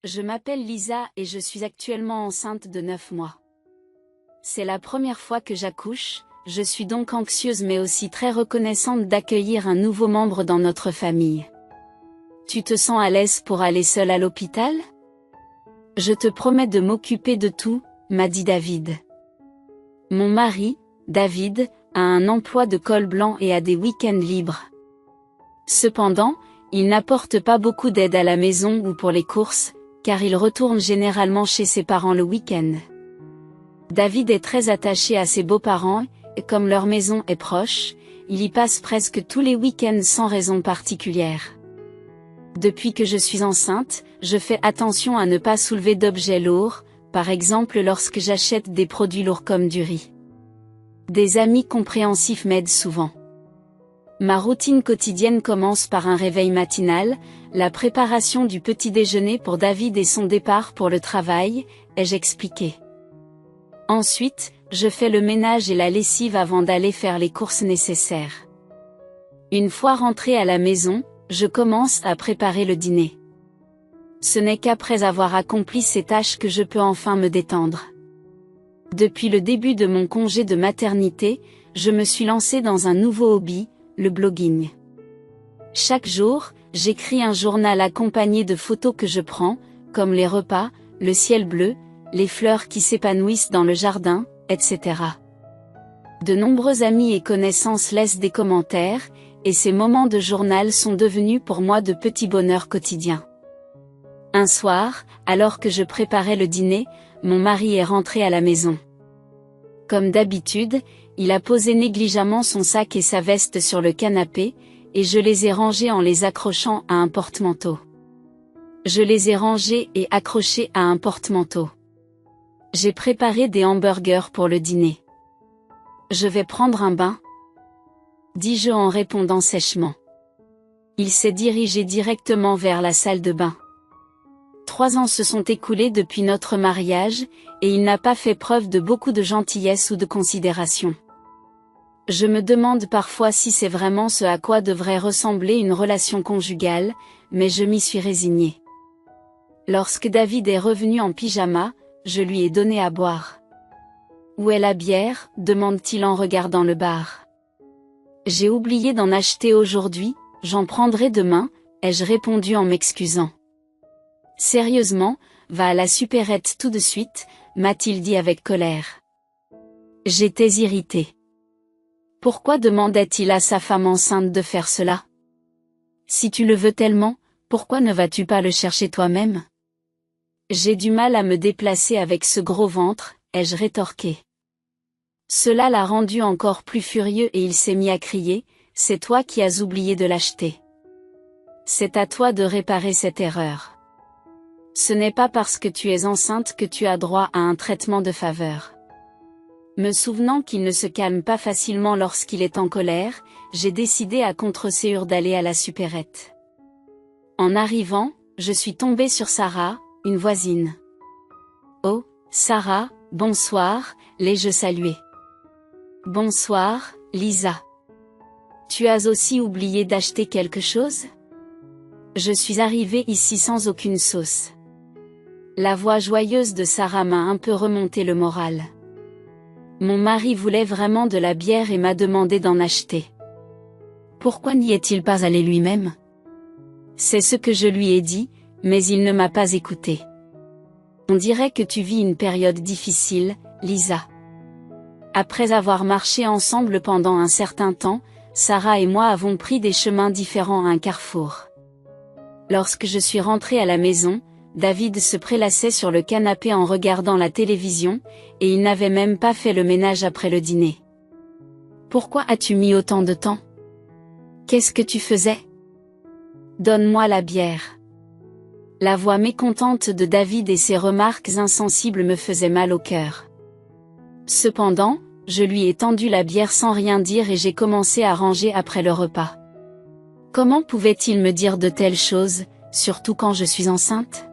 Je m'appelle Lisa et je suis actuellement enceinte de 9 mois. C'est la première fois que j'accouche, je suis donc anxieuse mais aussi très reconnaissante d'accueillir un nouveau membre dans notre famille. Tu te sens à l'aise pour aller seule à l'hôpital? Je te promets de m'occuper de tout, m'a dit David. Mon mari, David, a un emploi de col blanc et a des week-ends libres. Cependant, il n'apporte pas beaucoup d'aide à la maison ou pour les courses, car il retourne généralement chez ses parents le week-end. David est très attaché à ses beaux-parents, et comme leur maison est proche, il y passe presque tous les week-ends sans raison particulière. Depuis que je suis enceinte, je fais attention à ne pas soulever d'objets lourds, par exemple lorsque j'achète des produits lourds comme du riz. Des amis compréhensifs m'aident souvent. Ma routine quotidienne commence par un réveil matinal, la préparation du petit déjeuner pour David et son départ pour le travail, ai-je expliqué. Ensuite, je fais le ménage et la lessive avant d'aller faire les courses nécessaires. Une fois rentrée à la maison, je commence à préparer le dîner. Ce n'est qu'après avoir accompli ces tâches que je peux enfin me détendre. Depuis le début de mon congé de maternité, je me suis lancée dans un nouveau hobby, le blogging. Chaque jour, j'écris un journal accompagné de photos que je prends, comme les repas, le ciel bleu, les fleurs qui s'épanouissent dans le jardin, etc. De nombreux amis et connaissances laissent des commentaires, et ces moments de journal sont devenus pour moi de petits bonheurs quotidiens. Un soir, alors que je préparais le dîner, mon mari est rentré à la maison. Comme d'habitude, il a posé négligemment son sac et sa veste sur le canapé, et je les ai rangés en les accrochant à un porte-manteau. Je les ai rangés et accrochés à un porte-manteau. J'ai préparé des hamburgers pour le dîner. Je vais prendre un bain, dis-je en répondant sèchement. Il s'est dirigé directement vers la salle de bain. 3 ans se sont écoulés depuis notre mariage, et il n'a pas fait preuve de beaucoup de gentillesse ou de considération. Je me demande parfois si c'est vraiment ce à quoi devrait ressembler une relation conjugale, mais je m'y suis résignée. Lorsque David est revenu en pyjama, je lui ai donné à boire. « Où est la bière ?» demande-t-il en regardant le bar. « J'ai oublié d'en acheter aujourd'hui, j'en prendrai demain », ai-je répondu en m'excusant. « Sérieusement, va à la supérette tout de suite », m'a-t-il dit avec colère. J'étais irritée. Pourquoi demandait-il à sa femme enceinte de faire cela? Si tu le veux tellement, pourquoi ne vas-tu pas le chercher toi-même? J'ai du mal à me déplacer avec ce gros ventre, ai-je rétorqué. Cela l'a rendu encore plus furieux et il s'est mis à crier, c'est toi qui as oublié de l'acheter. C'est à toi de réparer cette erreur. Ce n'est pas parce que tu es enceinte que tu as droit à un traitement de faveur. Me souvenant qu'il ne se calme pas facilement lorsqu'il est en colère, j'ai décidé à contre-séure d'aller à la supérette. En arrivant, je suis tombée sur Sarah, une voisine. Oh, Sarah, bonsoir, l'ai-je saluée. Bonsoir, Lisa. Tu as aussi oublié d'acheter quelque chose? Je suis arrivée ici sans aucune sauce. La voix joyeuse de Sarah m'a un peu remonté le moral. Mon mari voulait vraiment de la bière et m'a demandé d'en acheter. Pourquoi n'y est-il pas allé lui-même? C'est ce que je lui ai dit, mais il ne m'a pas écouté. On dirait que tu vis une période difficile, Lisa. Après avoir marché ensemble pendant un certain temps, Sarah et moi avons pris des chemins différents à un carrefour. Lorsque je suis rentrée à la maison, David se prélassait sur le canapé en regardant la télévision, et il n'avait même pas fait le ménage après le dîner. Pourquoi as-tu mis autant de temps? Qu'est-ce que tu faisais? Donne-moi la bière. La voix mécontente de David et ses remarques insensibles me faisaient mal au cœur. Cependant, je lui ai tendu la bière sans rien dire et j'ai commencé à ranger après le repas. Comment pouvait-il me dire de telles choses, surtout quand je suis enceinte?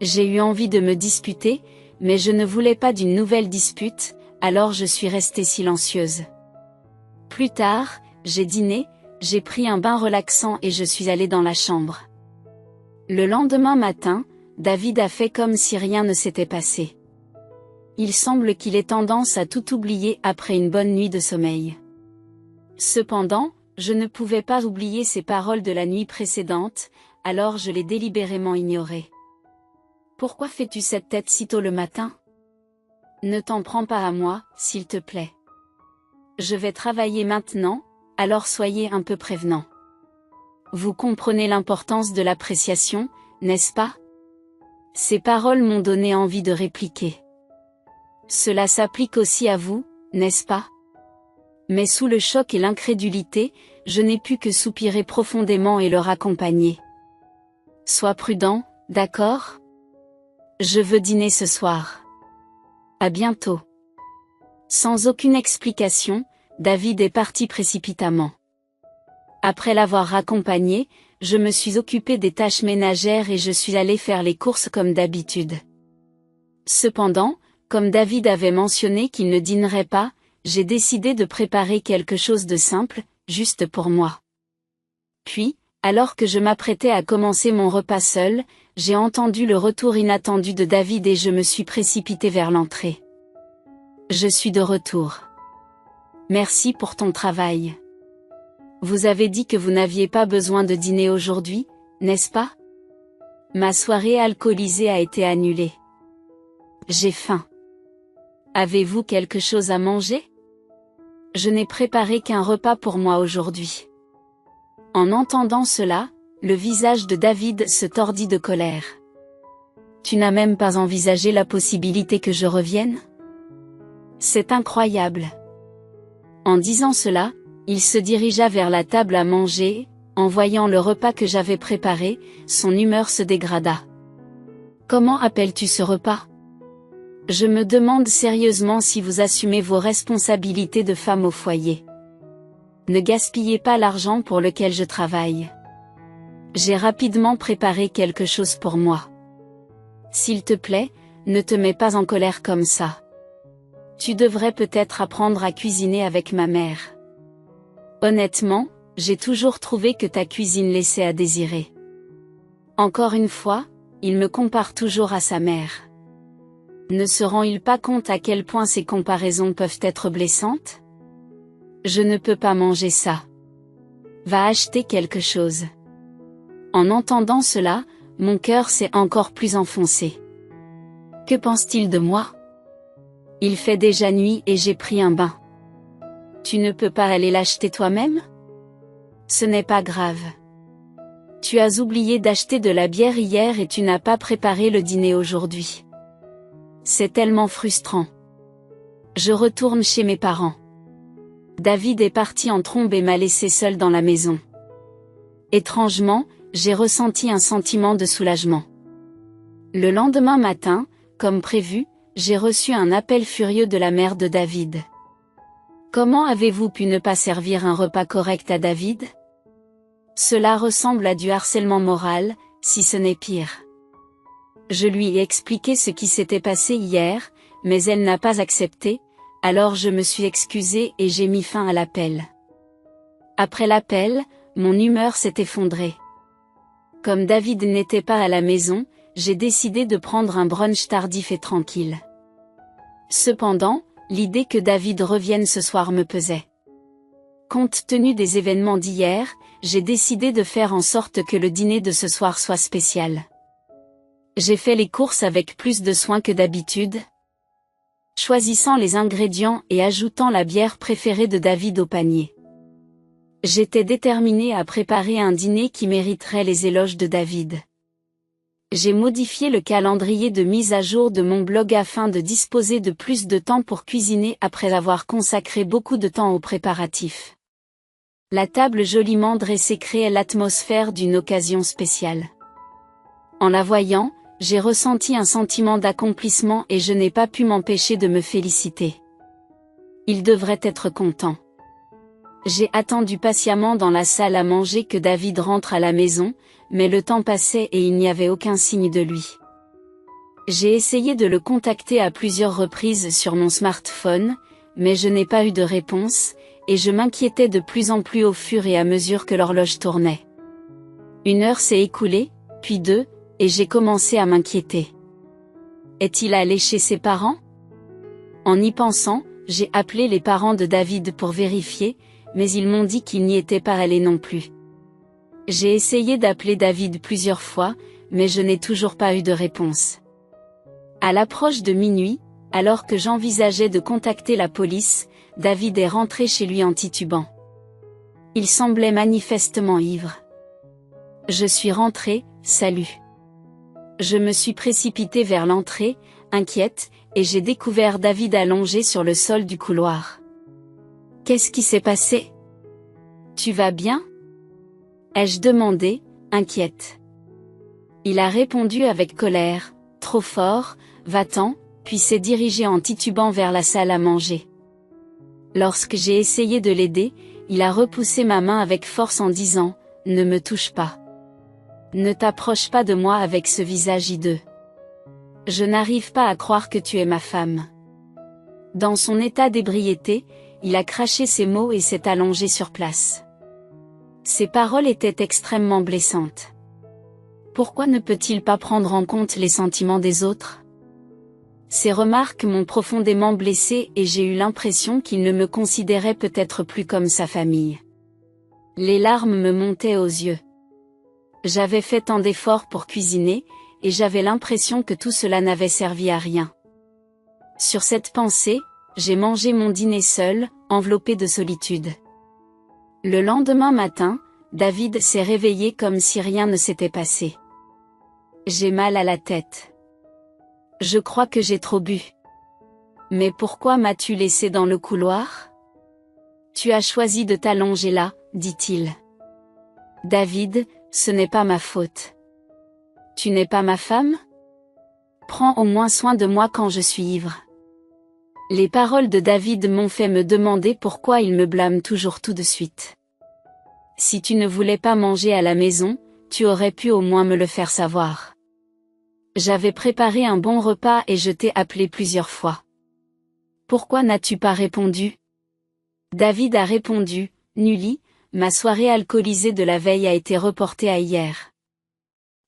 J'ai eu envie de me disputer, mais je ne voulais pas d'une nouvelle dispute, alors je suis restée silencieuse. Plus tard, j'ai dîné, j'ai pris un bain relaxant et je suis allée dans la chambre. Le lendemain matin, David a fait comme si rien ne s'était passé. Il semble qu'il ait tendance à tout oublier après une bonne nuit de sommeil. Cependant, je ne pouvais pas oublier ces paroles de la nuit précédente, alors je l'ai délibérément ignoré. Pourquoi fais-tu cette tête si tôt le matin? Ne t'en prends pas à moi, s'il te plaît. Je vais travailler maintenant, alors soyez un peu prévenant. Vous comprenez l'importance de l'appréciation, n'est-ce pas? Ces paroles m'ont donné envie de répliquer. Cela s'applique aussi à vous, n'est-ce pas? Mais sous le choc et l'incrédulité, je n'ai pu que soupirer profondément et le raccompagner. Sois prudent, d'accord? Je veux dîner ce soir. À bientôt. Sans aucune explication, David est parti précipitamment. Après l'avoir raccompagné, je me suis occupée des tâches ménagères et je suis allée faire les courses comme d'habitude. Cependant, comme David avait mentionné qu'il ne dînerait pas, j'ai décidé de préparer quelque chose de simple, juste pour moi. Puis, alors que je m'apprêtais à commencer mon repas seul, j'ai entendu le retour inattendu de David et je me suis précipitée vers l'entrée. Je suis de retour. Merci pour ton travail. Vous avez dit que vous n'aviez pas besoin de dîner aujourd'hui, n'est-ce pas? Ma soirée alcoolisée a été annulée. J'ai faim. Avez-vous quelque chose à manger? Je n'ai préparé qu'un repas pour moi aujourd'hui. En entendant cela, le visage de David se tordit de colère. Tu n'as même pas envisagé la possibilité que je revienne? C'est incroyable. En disant cela, il se dirigea vers la table à manger, en voyant le repas que j'avais préparé, son humeur se dégrada. Comment appelles-tu ce repas? Je me demande sérieusement si vous assumez vos responsabilités de femme au foyer. Ne gaspillez pas l'argent pour lequel je travaille. J'ai rapidement préparé quelque chose pour moi. S'il te plaît, ne te mets pas en colère comme ça. Tu devrais peut-être apprendre à cuisiner avec ma mère. Honnêtement, j'ai toujours trouvé que ta cuisine laissait à désirer. Encore une fois, il me compare toujours à sa mère. Ne se rend-il pas compte à quel point ces comparaisons peuvent être blessantes? Je ne peux pas manger ça. Va acheter quelque chose. En entendant cela, mon cœur s'est encore plus enfoncé. Que pense-t-il de moi? Il fait déjà nuit et j'ai pris un bain. Tu ne peux pas aller l'acheter toi-même? Ce n'est pas grave. Tu as oublié d'acheter de la bière hier et tu n'as pas préparé le dîner aujourd'hui. C'est tellement frustrant. Je retourne chez mes parents. David est parti en trombe et m'a laissé seule dans la maison. Étrangement, j'ai ressenti un sentiment de soulagement. Le lendemain matin, comme prévu, j'ai reçu un appel furieux de la mère de David. Comment avez-vous pu ne pas servir un repas correct à David? Cela ressemble à du harcèlement moral, si ce n'est pire. Je lui ai expliqué ce qui s'était passé hier, mais elle n'a pas accepté, alors je me suis excusée et j'ai mis fin à l'appel. Après l'appel, mon humeur s'est effondrée. Comme David n'était pas à la maison, j'ai décidé de prendre un brunch tardif et tranquille. Cependant, l'idée que David revienne ce soir me pesait. Compte tenu des événements d'hier, j'ai décidé de faire en sorte que le dîner de ce soir soit spécial. J'ai fait les courses avec plus de soin que d'habitude, choisissant les ingrédients et ajoutant la bière préférée de David au panier. J'étais déterminée à préparer un dîner qui mériterait les éloges de David. J'ai modifié le calendrier de mise à jour de mon blog afin de disposer de plus de temps pour cuisiner après avoir consacré beaucoup de temps aux préparatifs. La table joliment dressée créait l'atmosphère d'une occasion spéciale. En la voyant, j'ai ressenti un sentiment d'accomplissement et je n'ai pas pu m'empêcher de me féliciter. Il devrait être content. J'ai attendu patiemment dans la salle à manger que David rentre à la maison, mais le temps passait et il n'y avait aucun signe de lui. J'ai essayé de le contacter à plusieurs reprises sur mon smartphone, mais je n'ai pas eu de réponse, et je m'inquiétais de plus en plus au fur et à mesure que l'horloge tournait. 1 heure s'est écoulée, puis 2, Et j'ai commencé à m'inquiéter. Est-il allé chez ses parents? En y pensant, j'ai appelé les parents de David pour vérifier, mais ils m'ont dit qu'ils n'y étaient pas allés non plus. J'ai essayé d'appeler David plusieurs fois, mais je n'ai toujours pas eu de réponse. À l'approche de minuit, alors que j'envisageais de contacter la police, David est rentré chez lui en titubant. Il semblait manifestement ivre. Je suis rentrée, salut. Je me suis précipitée vers l'entrée, inquiète, et j'ai découvert David allongé sur le sol du couloir. Qu'est-ce qui s'est passé? Tu vas bien? Ai-je demandé, inquiète. Il a répondu avec colère, trop fort, va-t'en, puis s'est dirigé en titubant vers la salle à manger. Lorsque j'ai essayé de l'aider, il a repoussé ma main avec force en disant, ne me touche pas. Ne t'approche pas de moi avec ce visage hideux. Je n'arrive pas à croire que tu es ma femme. Dans son état d'ébriété, il a craché ces mots et s'est allongé sur place. Ses paroles étaient extrêmement blessantes. Pourquoi ne peut-il pas prendre en compte les sentiments des autres? Ces remarques m'ont profondément blessée et j'ai eu l'impression qu'il ne me considérait peut-être plus comme sa famille. Les larmes me montaient aux yeux. J'avais fait tant d'efforts pour cuisiner, et j'avais l'impression que tout cela n'avait servi à rien. Sur cette pensée, j'ai mangé mon dîner seul, enveloppé de solitude. Le lendemain matin, David s'est réveillé comme si rien ne s'était passé. J'ai mal à la tête. Je crois que j'ai trop bu. Mais pourquoi m'as-tu laissé dans le couloir? Tu as choisi de t'allonger là, dit-il. David, ce n'est pas ma faute. Tu n'es pas ma femme? Prends au moins soin de moi quand je suis ivre. Les paroles de David m'ont fait me demander pourquoi il me blâme toujours tout de suite. Si tu ne voulais pas manger à la maison, tu aurais pu au moins me le faire savoir. J'avais préparé un bon repas et je t'ai appelé plusieurs fois. Pourquoi n'as-tu pas répondu? David a répondu, Nully, ma soirée alcoolisée de la veille a été reportée à hier.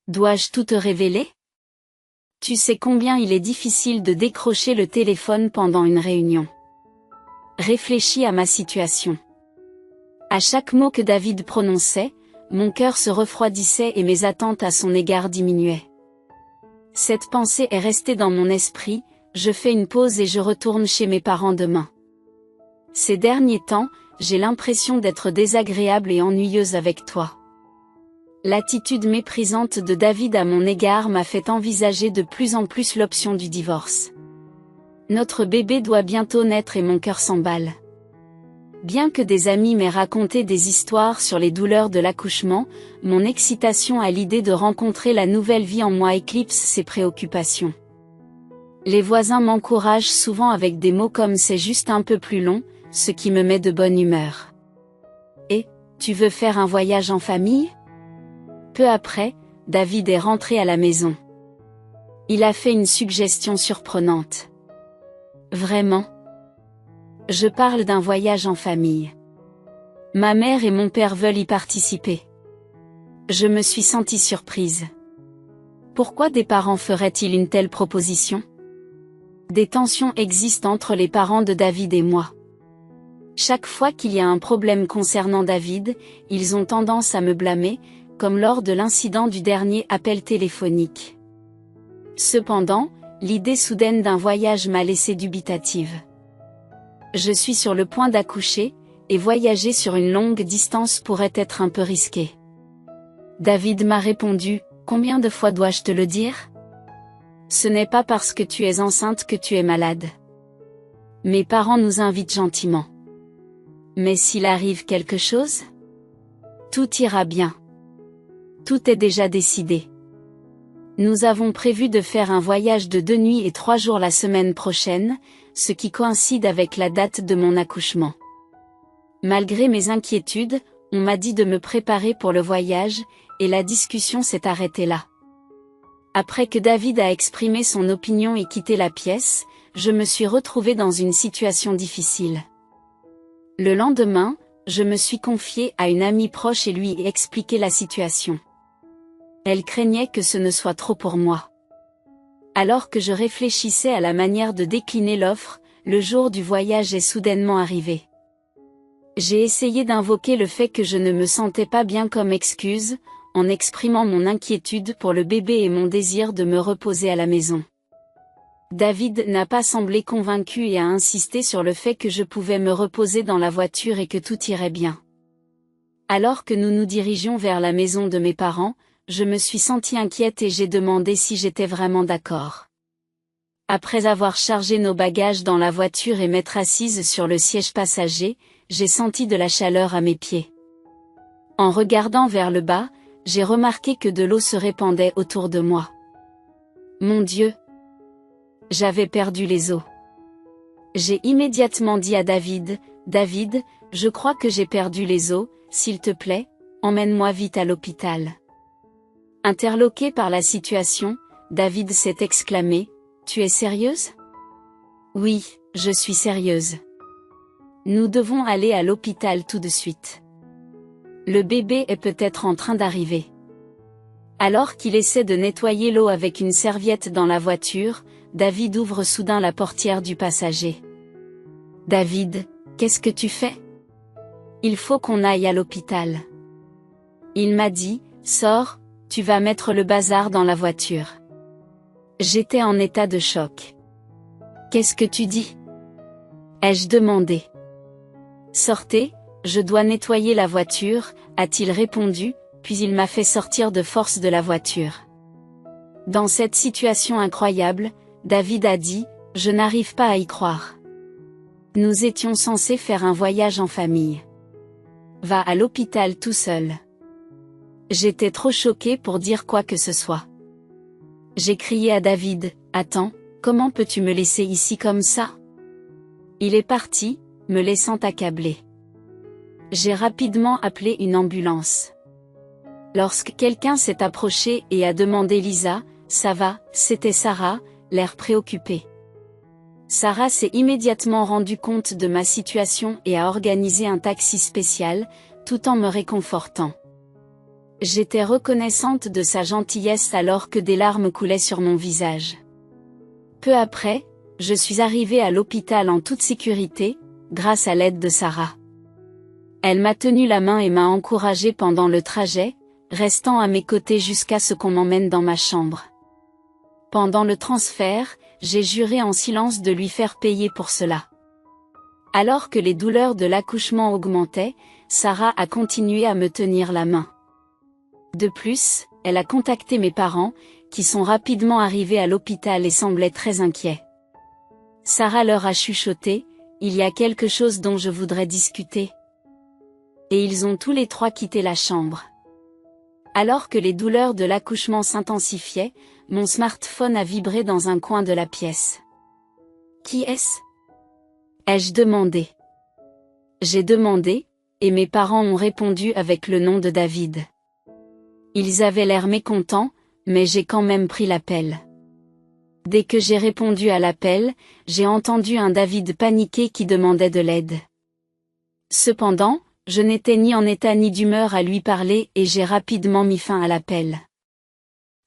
Dois-je tout te révéler? Tu sais combien il est difficile de décrocher le téléphone pendant une réunion. Réfléchis à ma situation. À chaque mot que David prononçait, mon cœur se refroidissait et mes attentes à son égard diminuaient. Cette pensée est restée dans mon esprit, je fais une pause et je retourne chez mes parents demain. Ces derniers temps, j'ai l'impression d'être désagréable et ennuyeuse avec toi. L'attitude méprisante de David à mon égard m'a fait envisager de plus en plus l'option du divorce. Notre bébé doit bientôt naître et mon cœur s'emballe. Bien que des amis m'aient raconté des histoires sur les douleurs de l'accouchement, mon excitation à l'idée de rencontrer la nouvelle vie en moi éclipse ces préoccupations. Les voisins m'encouragent souvent avec des mots comme c'est juste un peu plus long, ce qui me met de bonne humeur. Et, tu veux faire un voyage en famille? Peu après, David est rentré à la maison. Il a fait une suggestion surprenante. Vraiment? Je parle d'un voyage en famille. Ma mère et mon père veulent y participer. Je me suis sentie surprise. Pourquoi des parents feraient-ils une telle proposition? Des tensions existent entre les parents de David et moi. Chaque fois qu'il y a un problème concernant David, ils ont tendance à me blâmer, comme lors de l'incident du dernier appel téléphonique. Cependant, l'idée soudaine d'un voyage m'a laissée dubitative. Je suis sur le point d'accoucher, et voyager sur une longue distance pourrait être un peu risqué. David m'a répondu, combien de fois dois-je te le dire? Ce n'est pas parce que tu es enceinte que tu es malade. Mes parents nous invitent gentiment. Mais s'il arrive quelque chose? Tout ira bien. Tout est déjà décidé. Nous avons prévu de faire un voyage de 2 nuits et 3 jours la semaine prochaine, ce qui coïncide avec la date de mon accouchement. Malgré mes inquiétudes, on m'a dit de me préparer pour le voyage, et la discussion s'est arrêtée là. Après que David a exprimé son opinion et quitté la pièce, je me suis retrouvée dans une situation difficile. Le lendemain, je me suis confiée à une amie proche et lui ai expliqué la situation. Elle craignait que ce ne soit trop pour moi. Alors que je réfléchissais à la manière de décliner l'offre, le jour du voyage est soudainement arrivé. J'ai essayé d'invoquer le fait que je ne me sentais pas bien comme excuse, en exprimant mon inquiétude pour le bébé et mon désir de me reposer à la maison. David n'a pas semblé convaincu et a insisté sur le fait que je pouvais me reposer dans la voiture et que tout irait bien. Alors que nous nous dirigions vers la maison de mes parents, je me suis sentie inquiète et j'ai demandé si j'étais vraiment d'accord. Après avoir chargé nos bagages dans la voiture et m'être assise sur le siège passager, j'ai senti de la chaleur à mes pieds. En regardant vers le bas, j'ai remarqué que de l'eau se répandait autour de moi. Mon Dieu! J'avais perdu les os. J'ai immédiatement dit à David, « David, je crois que j'ai perdu les os, s'il te plaît, emmène-moi vite à l'hôpital. » Interloqué par la situation, David s'est exclamé, « Tu es sérieuse ? » Oui, je suis sérieuse. Nous devons aller à l'hôpital tout de suite. Le bébé est peut-être en train d'arriver. Alors qu'il essaie de nettoyer l'eau avec une serviette dans la voiture, David ouvre soudain la portière du passager. « David, qu'est-ce que tu fais ? Il faut qu'on aille à l'hôpital. » Il m'a dit, « Sors, tu vas mettre le bazar dans la voiture. » J'étais en état de choc. « Qu'est-ce que tu dis ? » ai-je demandé. « Sortez, je dois nettoyer la voiture, » a-t-il répondu, puis il m'a fait sortir de force de la voiture. Dans cette situation incroyable, David a dit, « Je n'arrive pas à y croire. Nous étions censés faire un voyage en famille. Va à l'hôpital tout seul. » J'étais trop choquée pour dire quoi que ce soit. J'ai crié à David, « Attends, comment peux-tu me laisser ici comme ça ?» Il est parti, me laissant accablée. J'ai rapidement appelé une ambulance. Lorsque quelqu'un s'est approché et a demandé Lisa, « Ça va ?» C'était Sarah, l'air préoccupée. Sarah s'est immédiatement rendue compte de ma situation et a organisé un taxi spécial, tout en me réconfortant. J'étais reconnaissante de sa gentillesse alors que des larmes coulaient sur mon visage. Peu après, je suis arrivée à l'hôpital en toute sécurité, grâce à l'aide de Sarah. Elle m'a tenu la main et m'a encouragée pendant le trajet, restant à mes côtés jusqu'à ce qu'on m'emmène dans ma chambre. Pendant le transfert, j'ai juré en silence de lui faire payer pour cela. Alors que les douleurs de l'accouchement augmentaient, Sarah a continué à me tenir la main. De plus, elle a contacté mes parents, qui sont rapidement arrivés à l'hôpital et semblaient très inquiets. Sarah leur a chuchoté, « Il y a quelque chose dont je voudrais discuter. » Et ils ont tous les trois quitté la chambre. Alors que les douleurs de l'accouchement s'intensifiaient, mon smartphone a vibré dans un coin de la pièce. « Qui est-ce ? » ai-je demandé. J'ai demandé, et mes parents ont répondu avec le nom de David. Ils avaient l'air mécontents, mais j'ai quand même pris l'appel. Dès que j'ai répondu à l'appel, j'ai entendu un David paniqué qui demandait de l'aide. Cependant, je n'étais ni en état ni d'humeur à lui parler et j'ai rapidement mis fin à l'appel.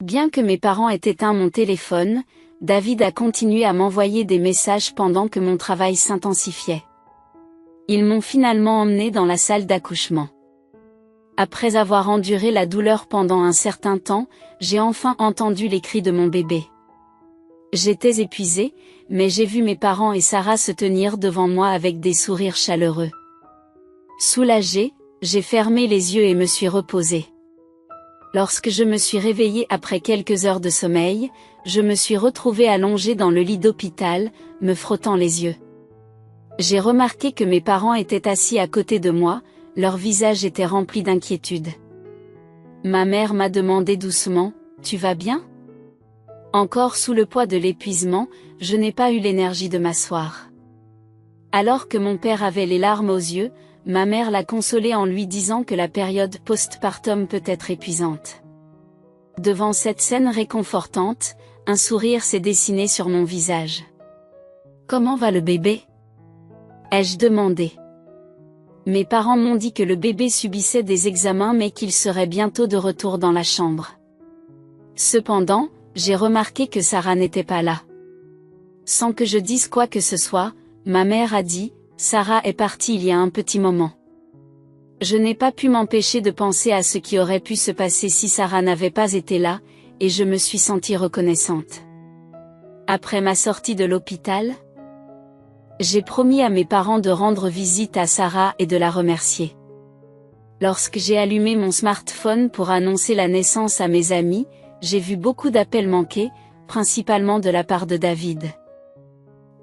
Bien que mes parents aient éteint mon téléphone, David a continué à m'envoyer des messages pendant que mon travail s'intensifiait. Ils m'ont finalement emmené dans la salle d'accouchement. Après avoir enduré la douleur pendant un certain temps, j'ai enfin entendu les cris de mon bébé. J'étais épuisée, mais j'ai vu mes parents et Sarah se tenir devant moi avec des sourires chaleureux. Soulagée, j'ai fermé les yeux et me suis reposée. Lorsque je me suis réveillée après quelques heures de sommeil, je me suis retrouvée allongée dans le lit d'hôpital, me frottant les yeux. J'ai remarqué que mes parents étaient assis à côté de moi, leur visage était rempli d'inquiétude. Ma mère m'a demandé doucement, « Tu vas bien ? » Encore sous le poids de l'épuisement, je n'ai pas eu l'énergie de m'asseoir. Alors que mon père avait les larmes aux yeux, ma mère l'a consolé en lui disant que la période postpartum peut être épuisante. Devant cette scène réconfortante, un sourire s'est dessiné sur mon visage. « Comment va le bébé ? » ai-je demandé. Mes parents m'ont dit que le bébé subissait des examens mais qu'il serait bientôt de retour dans la chambre. Cependant, j'ai remarqué que Sarah n'était pas là. Sans que je dise quoi que ce soit, ma mère a dit, « Sarah est partie il y a un petit moment. » Je n'ai pas pu m'empêcher de penser à ce qui aurait pu se passer si Sarah n'avait pas été là, et je me suis sentie reconnaissante. Après ma sortie de l'hôpital, j'ai promis à mes parents de rendre visite à Sarah et de la remercier. Lorsque j'ai allumé mon smartphone pour annoncer la naissance à mes amis, j'ai vu beaucoup d'appels manqués, principalement de la part de David.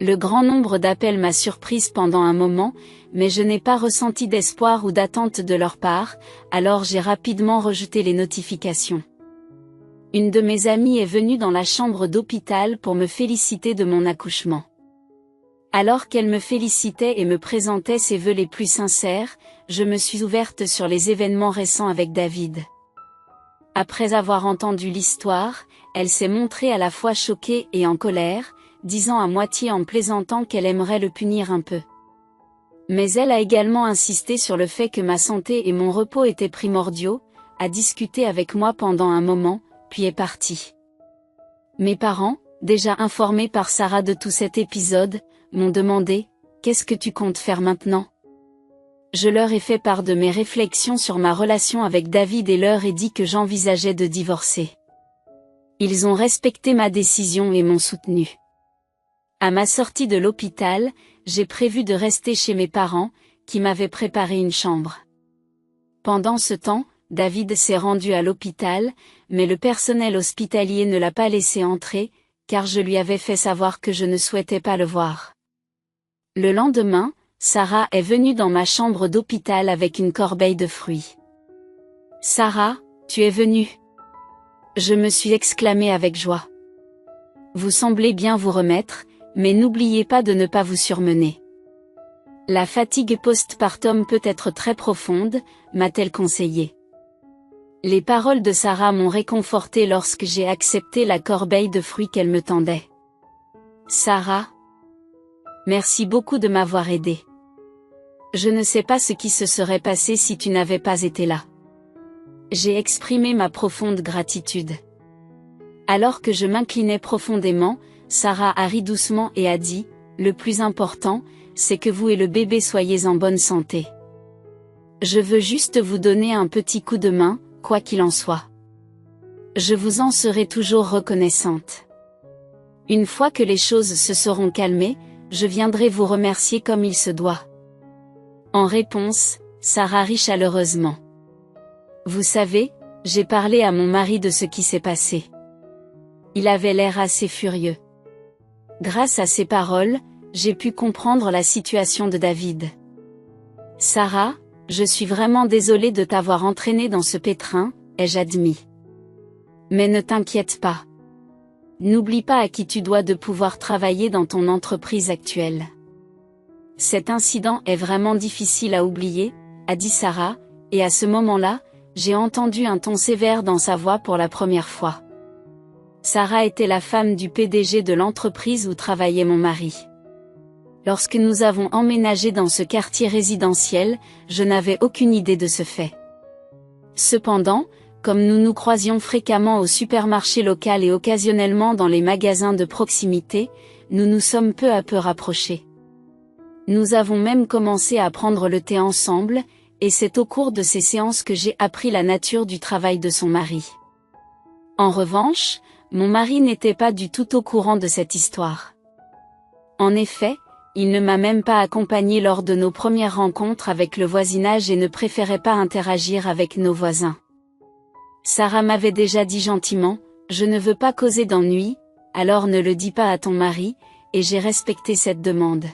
Le grand nombre d'appels m'a surprise pendant un moment, mais je n'ai pas ressenti d'espoir ou d'attente de leur part, alors j'ai rapidement rejeté les notifications. Une de mes amies est venue dans la chambre d'hôpital pour me féliciter de mon accouchement. Alors qu'elle me félicitait et me présentait ses vœux les plus sincères, je me suis ouverte sur les événements récents avec David. Après avoir entendu l'histoire, elle s'est montrée à la fois choquée et en colère, disant à moitié en plaisantant qu'elle aimerait le punir un peu. Mais elle a également insisté sur le fait que ma santé et mon repos étaient primordiaux, a discuté avec moi pendant un moment, puis est partie. Mes parents, déjà informés par Sarah de tout cet épisode, m'ont demandé « Qu'est-ce que tu comptes faire maintenant ?» Je leur ai fait part de mes réflexions sur ma relation avec David et leur ai dit que j'envisageais de divorcer. Ils ont respecté ma décision et m'ont soutenu. À ma sortie de l'hôpital, j'ai prévu de rester chez mes parents, qui m'avaient préparé une chambre. Pendant ce temps, David s'est rendu à l'hôpital, mais le personnel hospitalier ne l'a pas laissé entrer, car je lui avais fait savoir que je ne souhaitais pas le voir. Le lendemain, Sarah est venue dans ma chambre d'hôpital avec une corbeille de fruits. « Sarah, tu es venue !» Je me suis exclamée avec joie. « Vous semblez bien vous remettre, mais n'oubliez pas de ne pas vous surmener. La fatigue postpartum peut être très profonde, m'a-t-elle conseillé. » Les paroles de Sarah m'ont réconfortée lorsque j'ai accepté la corbeille de fruits qu'elle me tendait. « Sarah, merci beaucoup de m'avoir aidée. Je ne sais pas ce qui se serait passé si tu n'avais pas été là. » J'ai exprimé ma profonde gratitude. Alors que je m'inclinais profondément, Sarah a ri doucement et a dit, « Le plus important, c'est que vous et le bébé soyez en bonne santé. Je veux juste vous donner un petit coup de main, quoi qu'il en soit. Je vous en serai toujours reconnaissante. Une fois que les choses se seront calmées, je viendrai vous remercier comme il se doit. » En réponse, Sarah rit chaleureusement. Vous savez, j'ai parlé à mon mari de ce qui s'est passé. Il avait l'air assez furieux. Grâce à ces paroles, j'ai pu comprendre la situation de David. Sarah, je suis vraiment désolée de t'avoir entraînée dans ce pétrin, ai-je admis. Mais ne t'inquiète pas. N'oublie pas à qui tu dois de pouvoir travailler dans ton entreprise actuelle. Cet incident est vraiment difficile à oublier, a dit Sarah, et à ce moment-là, j'ai entendu un ton sévère dans sa voix pour la première fois. Sarah était la femme du PDG de l'entreprise où travaillait mon mari. Lorsque nous avons emménagé dans ce quartier résidentiel, je n'avais aucune idée de ce fait. Cependant, comme nous nous croisions fréquemment au supermarché local et occasionnellement dans les magasins de proximité, nous nous sommes peu à peu rapprochés. Nous avons même commencé à prendre le thé ensemble, et c'est au cours de ces séances que j'ai appris la nature du travail de son mari. En revanche, mon mari n'était pas du tout au courant de cette histoire. En effet, il ne m'a même pas accompagné lors de nos premières rencontres avec le voisinage et ne préférait pas interagir avec nos voisins. Sarah m'avait déjà dit gentiment, « Je ne veux pas causer d'ennui, alors ne le dis pas à ton mari », et j'ai respecté cette demande.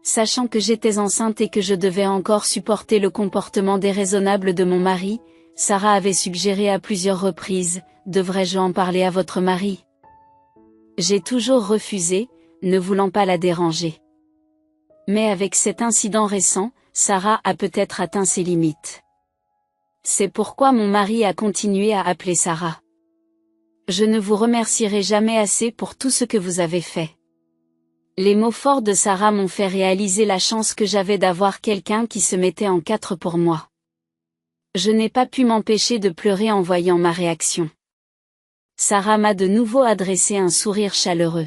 Sachant que j'étais enceinte et que je devais encore supporter le comportement déraisonnable de mon mari, Sarah avait suggéré à plusieurs reprises, « Devrais-je en parler à votre mari ?» J'ai toujours refusé, ne voulant pas la déranger. Mais avec cet incident récent, Sarah a peut-être atteint ses limites. C'est pourquoi mon mari a continué à appeler Sarah. Je ne vous remercierai jamais assez pour tout ce que vous avez fait. Les mots forts de Sarah m'ont fait réaliser la chance que j'avais d'avoir quelqu'un qui se mettait en quatre pour moi. Je n'ai pas pu m'empêcher de pleurer en voyant ma réaction. Sarah m'a de nouveau adressé un sourire chaleureux.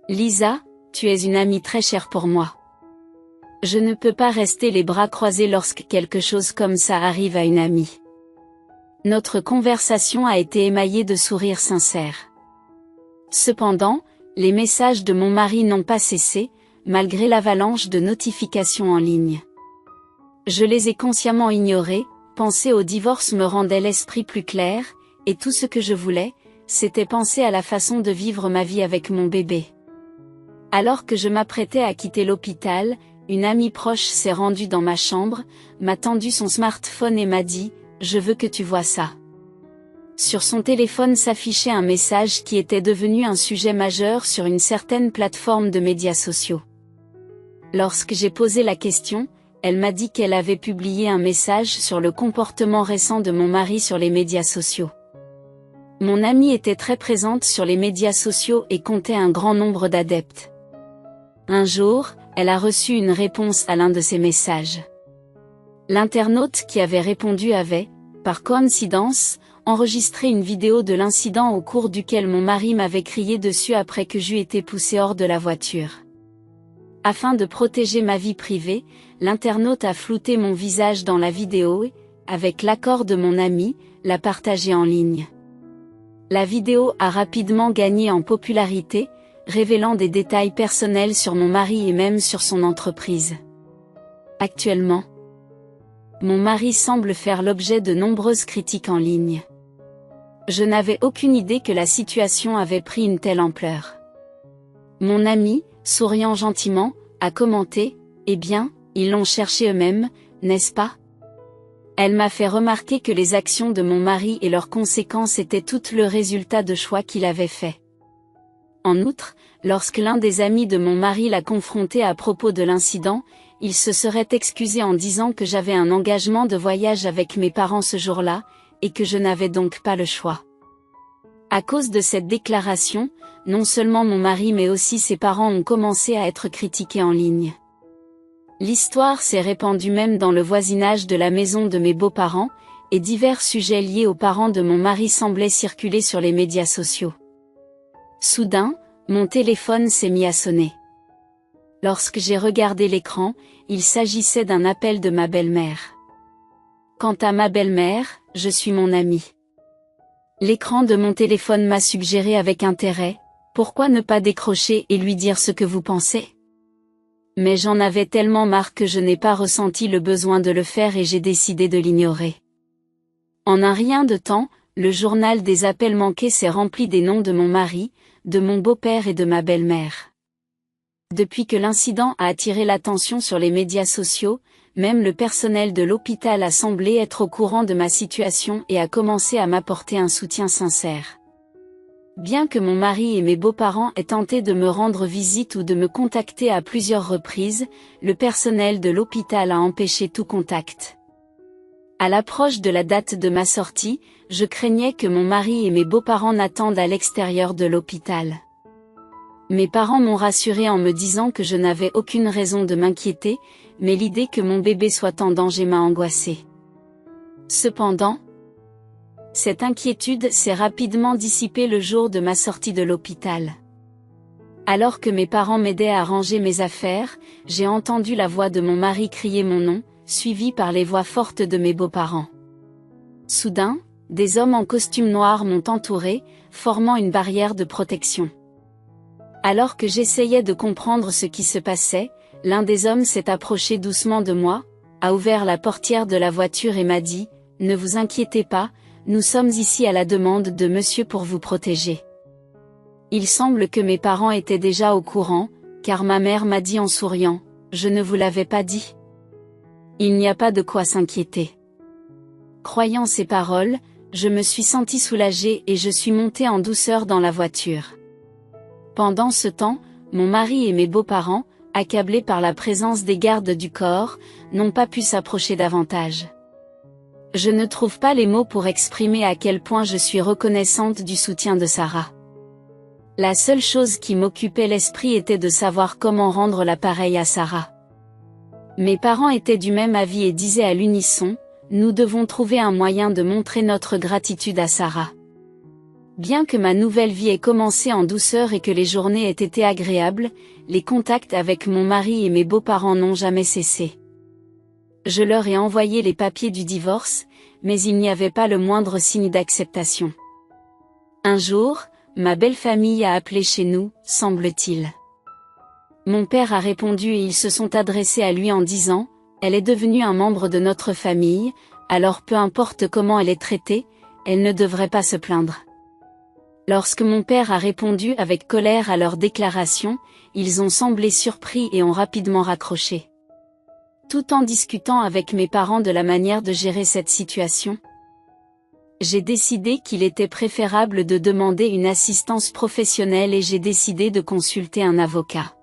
Lisa, tu es une amie très chère pour moi. Je ne peux pas rester les bras croisés lorsque quelque chose comme ça arrive à une amie. Notre conversation a été émaillée de sourires sincères. Cependant, les messages de mon mari n'ont pas cessé, malgré l'avalanche de notifications en ligne. Je les ai consciemment ignorés, penser au divorce me rendait l'esprit plus clair, et tout ce que je voulais, c'était penser à la façon de vivre ma vie avec mon bébé. Alors que je m'apprêtais à quitter l'hôpital, une amie proche s'est rendue dans ma chambre, m'a tendu son smartphone et m'a dit « Je veux que tu vois ça ». Sur son téléphone s'affichait un message qui était devenu un sujet majeur sur une certaine plateforme de médias sociaux. Lorsque j'ai posé la question, elle m'a dit qu'elle avait publié un message sur le comportement récent de mon mari sur les médias sociaux. Mon amie était très présente sur les médias sociaux et comptait un grand nombre d'adeptes. Un jour, elle a reçu une réponse à l'un de ses messages. L'internaute qui avait répondu avait, par coïncidence, enregistré une vidéo de l'incident au cours duquel mon mari m'avait crié dessus après que j'eus été poussé hors de la voiture. Afin de protéger ma vie privée, l'internaute a flouté mon visage dans la vidéo et, avec l'accord de mon ami, l'a partagée en ligne. La vidéo a rapidement gagné en popularité, révélant des détails personnels sur mon mari et même sur son entreprise. Actuellement, mon mari semble faire l'objet de nombreuses critiques en ligne. Je n'avais aucune idée que la situation avait pris une telle ampleur. Mon ami, souriant gentiment, a commenté « Eh bien, ils l'ont cherché eux-mêmes, n'est-ce pas ?» Elle m'a fait remarquer que les actions de mon mari et leurs conséquences étaient toutes le résultat de choix qu'il avait faits. En outre, lorsque l'un des amis de mon mari l'a confronté à propos de l'incident, il se serait excusé en disant que j'avais un engagement de voyage avec mes parents ce jour-là, et que je n'avais donc pas le choix. À cause de cette déclaration, non seulement mon mari mais aussi ses parents ont commencé à être critiqués en ligne. L'histoire s'est répandue même dans le voisinage de la maison de mes beaux-parents, et divers sujets liés aux parents de mon mari semblaient circuler sur les médias sociaux. Soudain, mon téléphone s'est mis à sonner. Lorsque j'ai regardé l'écran, il s'agissait d'un appel de ma belle-mère. Quant à ma belle-mère, je suis mon amie. L'écran de mon téléphone m'a suggéré avec intérêt, pourquoi ne pas décrocher et lui dire ce que vous pensez ? Mais j'en avais tellement marre que je n'ai pas ressenti le besoin de le faire et j'ai décidé de l'ignorer. En un rien de temps, le journal des appels manqués s'est rempli des noms de mon mari, de mon beau-père et de ma belle-mère. Depuis que l'incident a attiré l'attention sur les médias sociaux, même le personnel de l'hôpital a semblé être au courant de ma situation et a commencé à m'apporter un soutien sincère. Bien que mon mari et mes beaux-parents aient tenté de me rendre visite ou de me contacter à plusieurs reprises, le personnel de l'hôpital a empêché tout contact. À l'approche de la date de ma sortie, je craignais que mon mari et mes beaux-parents n'attendent à l'extérieur de l'hôpital. Mes parents m'ont rassuré en me disant que je n'avais aucune raison de m'inquiéter, mais l'idée que mon bébé soit en danger m'a angoissée. Cependant, cette inquiétude s'est rapidement dissipée le jour de ma sortie de l'hôpital. Alors que mes parents m'aidaient à ranger mes affaires, j'ai entendu la voix de mon mari crier mon nom, suivie par les voix fortes de mes beaux-parents. Soudain, des hommes en costume noir m'ont entouré, formant une barrière de protection. Alors que j'essayais de comprendre ce qui se passait, l'un des hommes s'est approché doucement de moi, a ouvert la portière de la voiture et m'a dit « Ne vous inquiétez pas, nous sommes ici à la demande de monsieur pour vous protéger. » Il semble que mes parents étaient déjà au courant, car ma mère m'a dit en souriant « Je ne vous l'avais pas dit ?» Il n'y a pas de quoi s'inquiéter. Croyant ces paroles, je me suis sentie soulagée et je suis montée en douceur dans la voiture. Pendant ce temps, mon mari et mes beaux-parents, accablés par la présence des gardes du corps, n'ont pas pu s'approcher davantage. Je ne trouve pas les mots pour exprimer à quel point je suis reconnaissante du soutien de Sarah. La seule chose qui m'occupait l'esprit était de savoir comment rendre l'appareil à Sarah. Mes parents étaient du même avis et disaient à l'unisson, nous devons trouver un moyen de montrer notre gratitude à Sarah. Bien que ma nouvelle vie ait commencé en douceur et que les journées aient été agréables, les contacts avec mon mari et mes beaux-parents n'ont jamais cessé. Je leur ai envoyé les papiers du divorce, mais il n'y avait pas le moindre signe d'acceptation. Un jour, ma belle famille a appelé chez nous, semble-t-il. Mon père a répondu et ils se sont adressés à lui en disant « Elle est devenue un membre de notre famille, alors peu importe comment elle est traitée, elle ne devrait pas se plaindre. » Lorsque mon père a répondu avec colère à leur déclaration, ils ont semblé surpris et ont rapidement raccroché. Tout en discutant avec mes parents de la manière de gérer cette situation, j'ai décidé qu'il était préférable de demander une assistance professionnelle et j'ai décidé de consulter un avocat.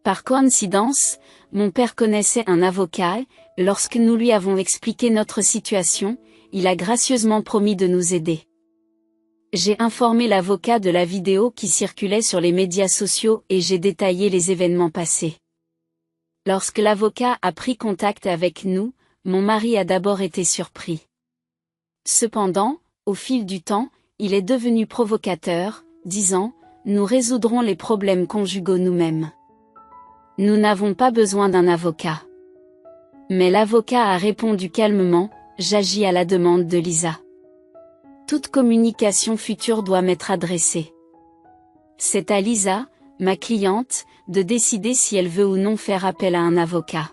Par coïncidence, mon père connaissait un avocat, et lorsque nous lui avons expliqué notre situation, il a gracieusement promis de nous aider. J'ai informé l'avocat de la vidéo qui circulait sur les médias sociaux et j'ai détaillé les événements passés. Lorsque l'avocat a pris contact avec nous, mon mari a d'abord été surpris. Cependant, au fil du temps, il est devenu provocateur, disant « Nous résoudrons les problèmes conjugaux nous-mêmes. Nous n'avons pas besoin d'un avocat. » Mais l'avocat a répondu calmement « J'agis à la demande de Lisa. Toute communication future doit m'être adressée. C'est à Lisa, ma cliente, de décider si elle veut ou non faire appel à un avocat. »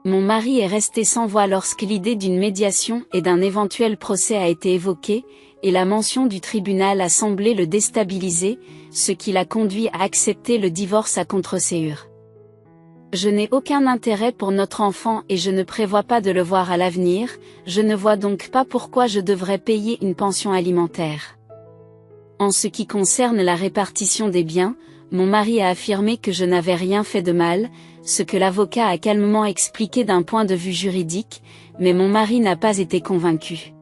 Mon mari est resté sans voix lorsque l'idée d'une médiation et d'un éventuel procès a été évoquée, et la mention du tribunal a semblé le déstabiliser, ce qui l'a conduit à accepter le divorce à contre-séure. Je n'ai aucun intérêt pour notre enfant et je ne prévois pas de le voir à l'avenir, je ne vois donc pas pourquoi je devrais payer une pension alimentaire. En ce qui concerne la répartition des biens, mon mari a affirmé que je n'avais rien fait de mal, ce que l'avocat a calmement expliqué d'un point de vue juridique, mais mon mari n'a pas été convaincu.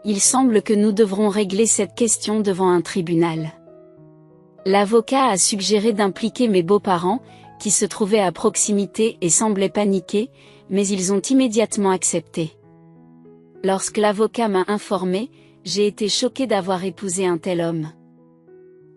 Il semble que nous devrons régler cette question devant un tribunal. L'avocat a suggéré d'impliquer mes beaux-parents, qui se trouvaient à proximité et semblaient paniqués, mais ils ont immédiatement accepté. Lorsque l'avocat m'a informé, j'ai été choquée d'avoir épousé un tel homme.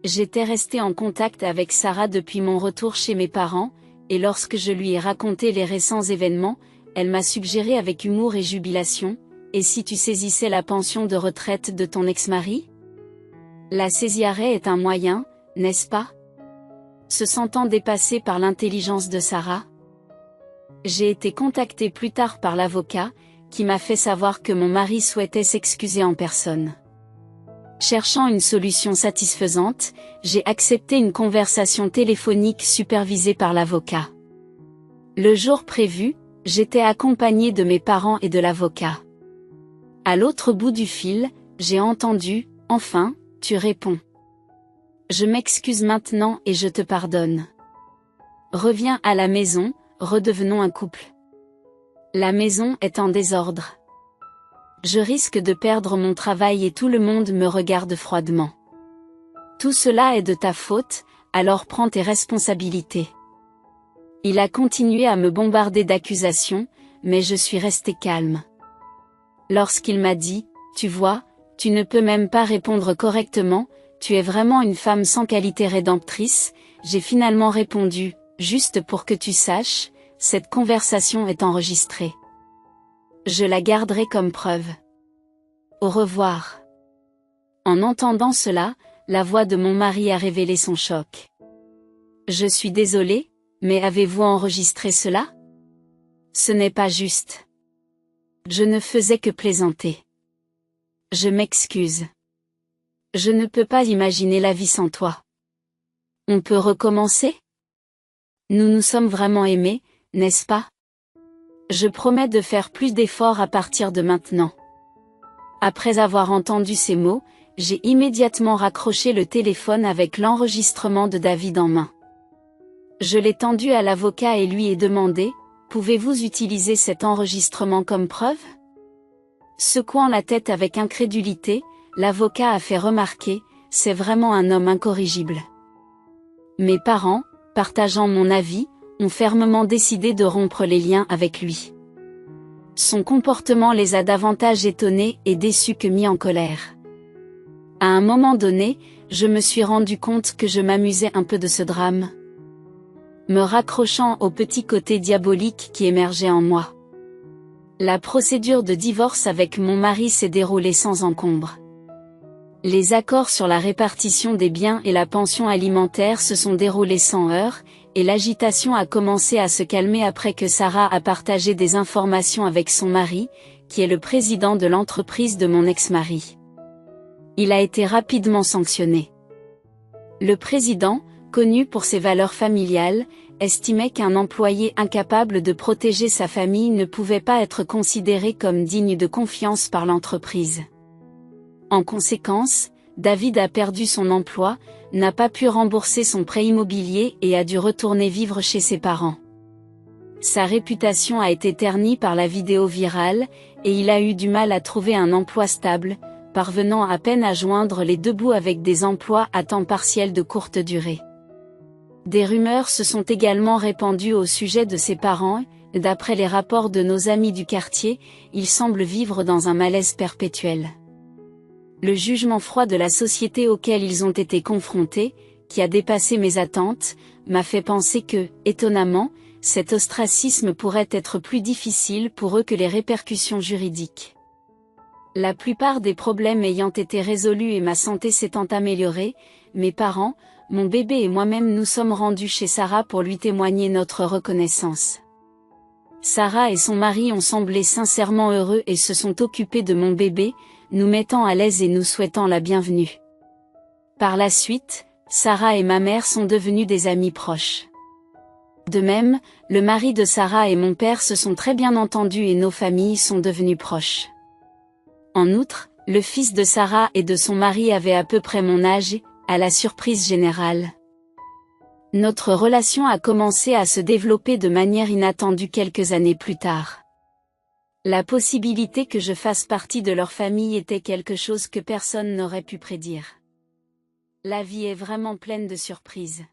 J'étais restée en contact avec Sarah depuis mon retour chez mes parents, et lorsque je lui ai raconté les récents événements, elle m'a suggéré avec humour et jubilation « Et si tu saisissais la pension de retraite de ton ex-mari ? La saisirait est un moyen, n'est-ce pas ?» Se sentant dépassée par l'intelligence de Sarah, j'ai été contactée plus tard par l'avocat, qui m'a fait savoir que mon mari souhaitait s'excuser en personne. Cherchant une solution satisfaisante, j'ai accepté une conversation téléphonique supervisée par l'avocat. Le jour prévu, j'étais accompagnée de mes parents et de l'avocat. À l'autre bout du fil, j'ai entendu « Enfin, tu réponds. Je m'excuse maintenant et je te pardonne. Reviens à la maison, redevenons un couple. La maison est en désordre. Je risque de perdre mon travail et tout le monde me regarde froidement. Tout cela est de ta faute, alors prends tes responsabilités. » Il a continué à me bombarder d'accusations, mais je suis restée calme. Lorsqu'il m'a dit « Tu vois, tu ne peux même pas répondre correctement, tu es vraiment une femme sans qualité rédemptrice », j'ai finalement répondu « Juste pour que tu saches, cette conversation est enregistrée. Je la garderai comme preuve. Au revoir. » En entendant cela, la voix de mon mari a révélé son choc. « Je suis désolée, mais avez-vous enregistré cela ? Ce n'est pas juste. Je ne faisais que plaisanter. Je m'excuse. Je ne peux pas imaginer la vie sans toi. On peut recommencer ? Nous nous sommes vraiment aimés, n'est-ce pas ? Je promets de faire plus d'efforts à partir de maintenant. » Après avoir entendu ces mots, j'ai immédiatement raccroché le téléphone avec l'enregistrement de David en main. Je l'ai tendu à l'avocat et lui ai demandé « Pouvez-vous utiliser cet enregistrement comme preuve ?» Secouant la tête avec incrédulité, l'avocat a fait remarquer « C'est vraiment un homme incorrigible. » Mes parents, partageant mon avis, ont fermement décidé de rompre les liens avec lui. Son comportement les a davantage étonnés et déçus que mis en colère. À un moment donné, je me suis rendu compte que je m'amusais un peu de ce drame, me raccrochant au petit côté diabolique qui émergeait en moi. La procédure de divorce avec mon mari s'est déroulée sans encombre. Les accords sur la répartition des biens et la pension alimentaire se sont déroulés sans heurts, et l'agitation a commencé à se calmer après que Sarah a partagé des informations avec son mari, qui est le président de l'entreprise de mon ex-mari. Il a été rapidement sanctionné. Le président, connu pour ses valeurs familiales, estimait qu'un employé incapable de protéger sa famille ne pouvait pas être considéré comme digne de confiance par l'entreprise. En conséquence, David a perdu son emploi, n'a pas pu rembourser son prêt immobilier et a dû retourner vivre chez ses parents. Sa réputation a été ternie par la vidéo virale, et il a eu du mal à trouver un emploi stable, parvenant à peine à joindre les deux bouts avec des emplois à temps partiel de courte durée. Des rumeurs se sont également répandues au sujet de ses parents, et d'après les rapports de nos amis du quartier, ils semblent vivre dans un malaise perpétuel. Le jugement froid de la société auquel ils ont été confrontés, qui a dépassé mes attentes, m'a fait penser que, étonnamment, cet ostracisme pourrait être plus difficile pour eux que les répercussions juridiques. La plupart des problèmes ayant été résolus et ma santé s'étant améliorée, mes parents, mon bébé et moi-même nous sommes rendus chez Sarah pour lui témoigner notre reconnaissance. Sarah et son mari ont semblé sincèrement heureux et se sont occupés de mon bébé, nous mettant à l'aise et nous souhaitant la bienvenue. Par la suite, Sarah et ma mère sont devenus des amis proches. De même, le mari de Sarah et mon père se sont très bien entendus et nos familles sont devenues proches. En outre, le fils de Sarah et de son mari avait à peu près mon âge, à la surprise générale. Notre relation a commencé à se développer de manière inattendue quelques années plus tard. La possibilité que je fasse partie de leur famille était quelque chose que personne n'aurait pu prédire. La vie est vraiment pleine de surprises.